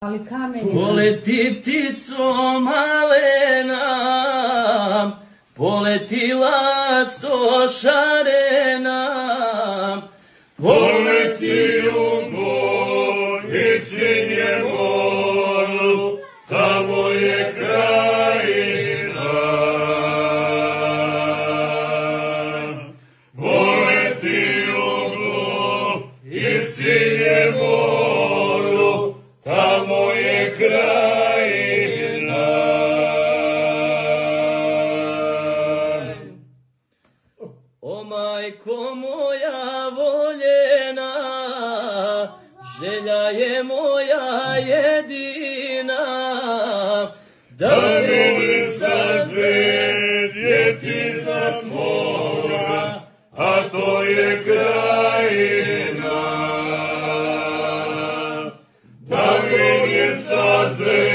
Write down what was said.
Ali kameni. Poleti ptico malena, poleti lasto šarena, poleti jugo i sinje moru, tamo je krajina. Poleti jugo i sinje moru, tamo je krajina. O majko moja voljena, želja je moja jedina, da mi staze djetica svoga, a to je krajina. Da mi staze